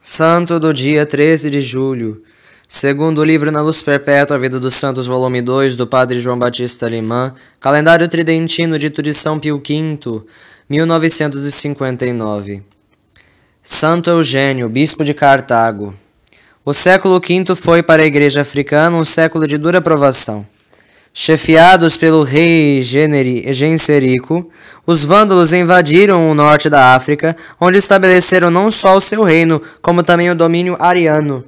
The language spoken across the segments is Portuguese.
Santo do dia 13 de julho. Segundo o livro Na Luz Perpétua, a Vida dos Santos, volume 2, do Padre João Batista Limã, calendário tridentino dito de São Pio V, 1959. Santo Eugênio, bispo de Cartago. O século V foi para a Igreja africana um século de dura provação. Chefiados pelo rei Genserico, os vândalos invadiram o norte da África, onde estabeleceram não só o seu reino, como também o domínio ariano.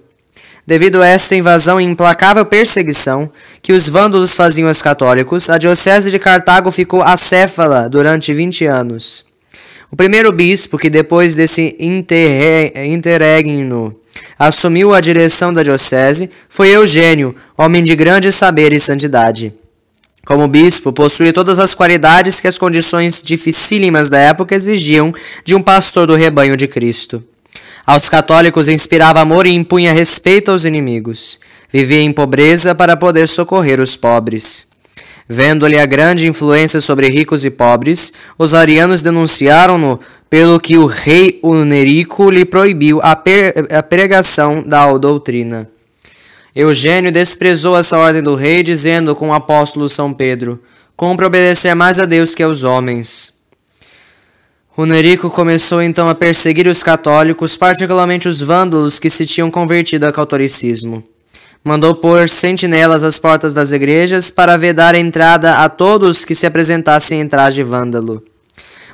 Devido a esta invasão e implacável perseguição que os vândalos faziam aos católicos, a diocese de Cartago ficou acéfala durante 20 anos. O primeiro bispo que depois desse interregno assumiu a direção da diocese foi Eugênio, homem de grande saber e santidade. Como bispo, possuía todas as qualidades que as condições dificílimas da época exigiam de um pastor do rebanho de Cristo. Aos católicos inspirava amor e impunha respeito aos inimigos. Vivia em pobreza para poder socorrer os pobres. Vendo-lhe a grande influência sobre ricos e pobres, os arianos denunciaram-no, pelo que o rei Hunerico lhe proibiu a pregação da doutrina. Eugênio desprezou essa ordem do rei, dizendo com o apóstolo São Pedro: "Compra obedecer mais a Deus que aos homens." Hunerico começou então a perseguir os católicos, particularmente os vândalos que se tinham convertido ao catolicismo. Mandou pôr sentinelas às portas das igrejas para vedar a entrada a todos que se apresentassem em traje vândalo.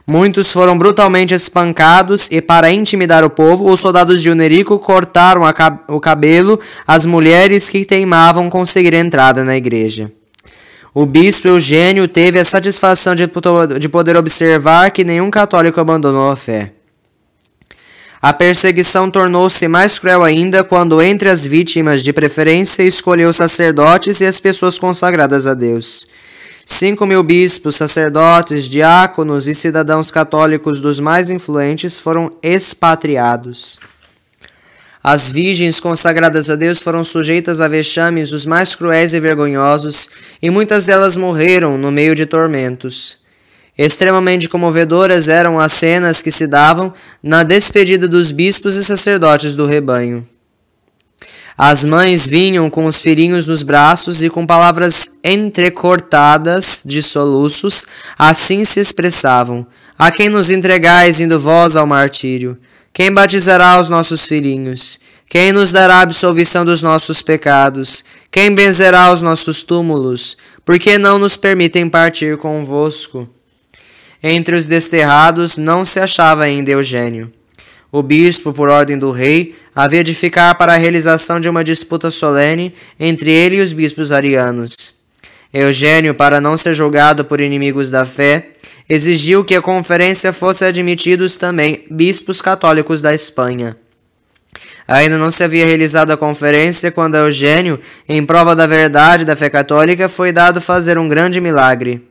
Muitos foram brutalmente espancados e, para intimidar o povo, os soldados de Hunerico cortaram o cabelo às mulheres que teimavam conseguir entrada na igreja. O bispo Eugênio teve a satisfação de poder observar que nenhum católico abandonou a fé. A perseguição tornou-se mais cruel ainda quando, entre as vítimas, de preferência, escolheu sacerdotes e as pessoas consagradas a Deus. 5.000 bispos, sacerdotes, diáconos e cidadãos católicos dos mais influentes foram expatriados. As virgens consagradas a Deus foram sujeitas a vexames os mais cruéis e vergonhosos, e muitas delas morreram no meio de tormentos. Extremamente comovedoras eram as cenas que se davam na despedida dos bispos e sacerdotes do rebanho. As mães vinham com os filhinhos nos braços e com palavras entrecortadas de soluços, assim se expressavam: "A quem nos entregais, indo vós ao martírio? Quem batizará os nossos filhinhos? Quem nos dará a absolvição dos nossos pecados? Quem benzerá os nossos túmulos? Por que não nos permitem partir convosco?" Entre os desterrados não se achava ainda Eugênio. O bispo, por ordem do rei, havia de ficar para a realização de uma disputa solene entre ele e os bispos arianos. Eugênio, para não ser julgado por inimigos da fé, exigiu que a conferência fosse admitidos também bispos católicos da Espanha. Ainda não se havia realizado a conferência quando Eugênio, em prova da verdade da fé católica, foi dado fazer um grande milagre.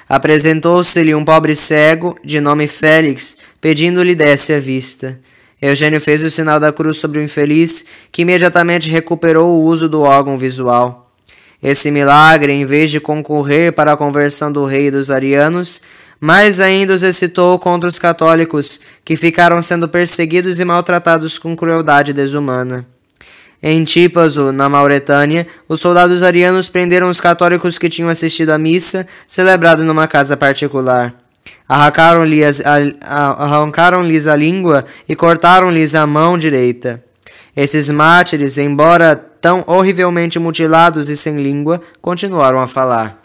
Apresentou-se-lhe um pobre cego, de nome Félix, pedindo-lhe desse a vista. Eugênio fez o sinal da cruz sobre o infeliz, que imediatamente recuperou o uso do órgão visual. Esse milagre, em vez de concorrer para a conversão do rei e dos arianos, mais ainda os excitou contra os católicos, que ficaram sendo perseguidos e maltratados com crueldade desumana. Em Típaso, na Mauretânia, os soldados arianos prenderam os católicos que tinham assistido à missa, celebrada numa casa particular. Arrancaram-lhes a língua e cortaram-lhes a mão direita. Esses mártires, embora tão horrivelmente mutilados e sem língua, continuaram a falar.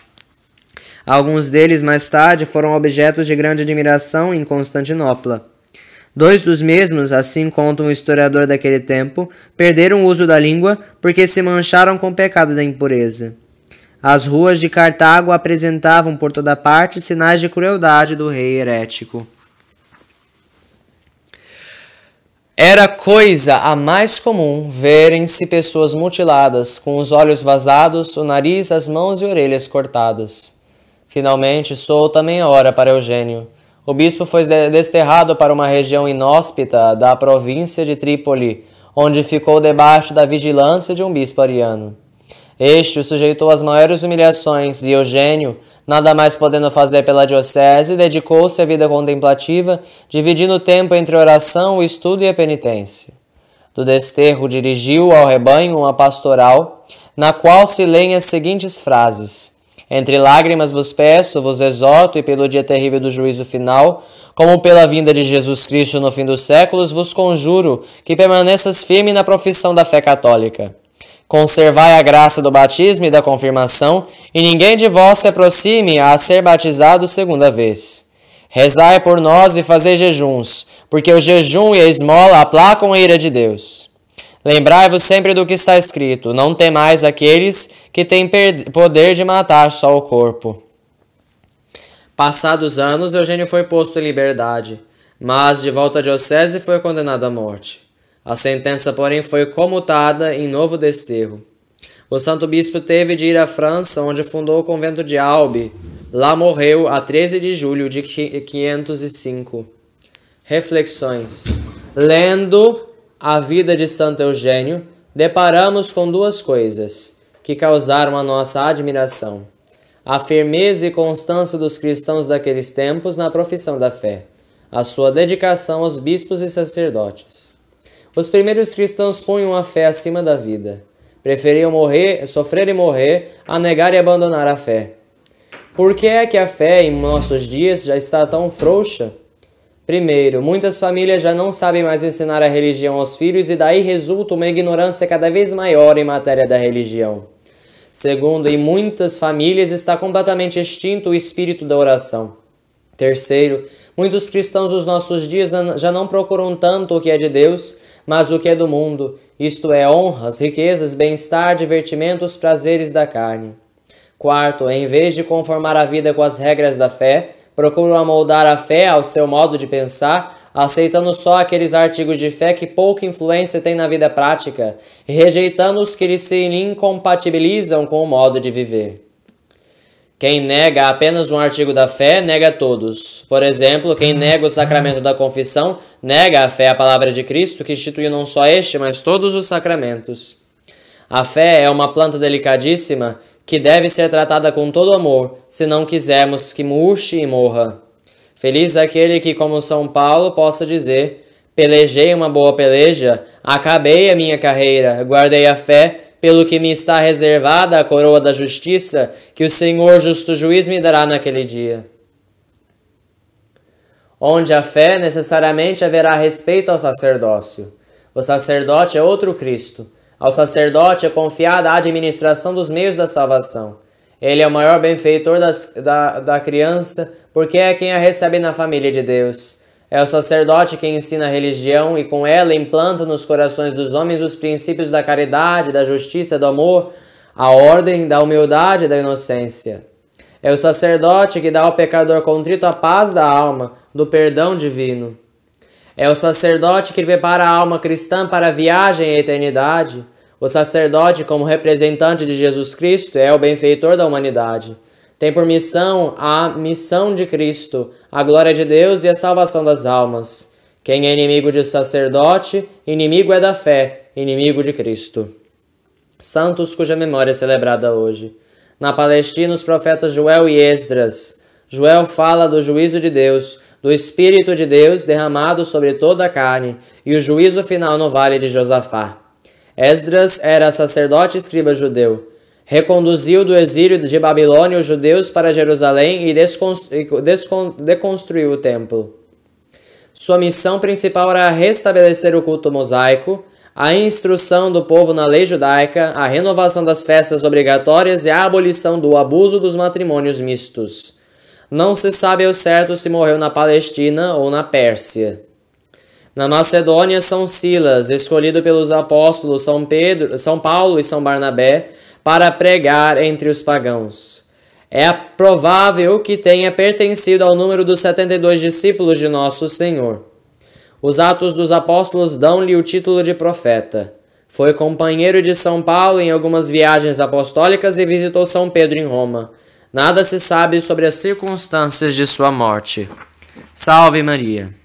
Alguns deles, mais tarde, foram objetos de grande admiração em Constantinopla. 2 dos mesmos, assim conta um historiador daquele tempo, perderam o uso da língua porque se mancharam com o pecado da impureza. As ruas de Cartago apresentavam por toda parte sinais de crueldade do rei herético. Era coisa a mais comum verem-se pessoas mutiladas, com os olhos vazados, o nariz, as mãos e orelhas cortadas. Finalmente, soou também a hora para Eugênio. O bispo foi desterrado para uma região inóspita da província de Trípoli, onde ficou debaixo da vigilância de um bispo ariano. Este o sujeitou às maiores humilhações e Eugênio, nada mais podendo fazer pela diocese, dedicou-se à vida contemplativa, dividindo o tempo entre a oração, o estudo e a penitência. Do desterro dirigiu ao rebanho uma pastoral, na qual se leem as seguintes frases: entre lágrimas vos peço, vos exorto, e pelo dia terrível do juízo final, como pela vinda de Jesus Cristo no fim dos séculos, vos conjuro que permaneças firme na profissão da fé católica. Conservai a graça do batismo e da confirmação, e ninguém de vós se aproxime a ser batizado segunda vez. Rezai por nós e fazei jejuns, porque o jejum e a esmola aplacam a ira de Deus. Lembrai-vos sempre do que está escrito: não temais aqueles que têm poder de matar só o corpo. Passados anos, Eugênio foi posto em liberdade, mas de volta à diocese foi condenado à morte. A sentença, porém, foi comutada em novo desterro. O santo bispo teve de ir à França, onde fundou o convento de Albi. Lá morreu a 13 de julho de 505. Reflexões. Lendo a vida de Santo Eugênio, deparamos com duas coisas que causaram a nossa admiração: a firmeza e constância dos cristãos daqueles tempos na profissão da fé, a sua dedicação aos bispos e sacerdotes. Os primeiros cristãos punham a fé acima da vida. Preferiam sofrer e morrer a negar e abandonar a fé. Por que é que a fé em nossos dias já está tão frouxa? Primeiro, muitas famílias já não sabem mais ensinar a religião aos filhos e daí resulta uma ignorância cada vez maior em matéria da religião. Segundo, em muitas famílias está completamente extinto o espírito da oração. Terceiro, muitos cristãos dos nossos dias já não procuram tanto o que é de Deus, mas o que é do mundo, isto é, honras, riquezas, bem-estar, divertimentos, prazeres da carne. Quarto, em vez de conformar a vida com as regras da fé, procuram amoldar a fé ao seu modo de pensar, aceitando só aqueles artigos de fé que pouca influência têm na vida prática e rejeitando os que se incompatibilizam com o modo de viver. Quem nega apenas um artigo da fé, nega todos. Por exemplo, quem nega o sacramento da confissão, nega a fé à palavra de Cristo, que instituiu não só este, mas todos os sacramentos. A fé é uma planta delicadíssima que deve ser tratada com todo amor, se não quisermos que murche e morra. Feliz aquele que, como São Paulo, possa dizer: pelejei uma boa peleja, acabei a minha carreira, guardei a fé, pelo que me está reservada a coroa da justiça, que o Senhor justo juiz me dará naquele dia. Onde há fé, necessariamente haverá respeito ao sacerdócio. O sacerdote é outro Cristo. Ao sacerdote é confiada a administração dos meios da salvação. Ele é o maior benfeitor da criança, porque é quem a recebe na família de Deus. É o sacerdote quem ensina a religião e com ela implanta nos corações dos homens os princípios da caridade, da justiça, do amor, a ordem, da humildade e da inocência. É o sacerdote que dá ao pecador contrito a paz da alma, do perdão divino. É o sacerdote que prepara a alma cristã para a viagem à eternidade. O sacerdote, como representante de Jesus Cristo, é o benfeitor da humanidade. Tem por missão a missão de Cristo, a glória de Deus e a salvação das almas. Quem é inimigo de sacerdote, inimigo é da fé, inimigo de Cristo. Santos cuja memória é celebrada hoje. Na Palestina, os profetas Joel e Esdras. Joel fala do juízo de Deus, do Espírito de Deus derramado sobre toda a carne, e o juízo final no vale de Josafá. Esdras era sacerdote e escriba judeu. Reconduziu do exílio de Babilônia os judeus para Jerusalém e deconstruiu o templo. Sua missão principal era restabelecer o culto mosaico, a instrução do povo na lei judaica, a renovação das festas obrigatórias e a abolição do abuso dos matrimônios mistos. Não se sabe ao certo se morreu na Palestina ou na Pérsia. Na Macedônia, São Silas, escolhido pelos apóstolos São Paulo e São Barnabé, para pregar entre os pagãos. É provável que tenha pertencido ao número dos 72 discípulos de Nosso Senhor. Os Atos dos Apóstolos dão-lhe o título de profeta. Foi companheiro de São Paulo em algumas viagens apostólicas e visitou São Pedro em Roma. Nada se sabe sobre as circunstâncias de sua morte. Salve Maria!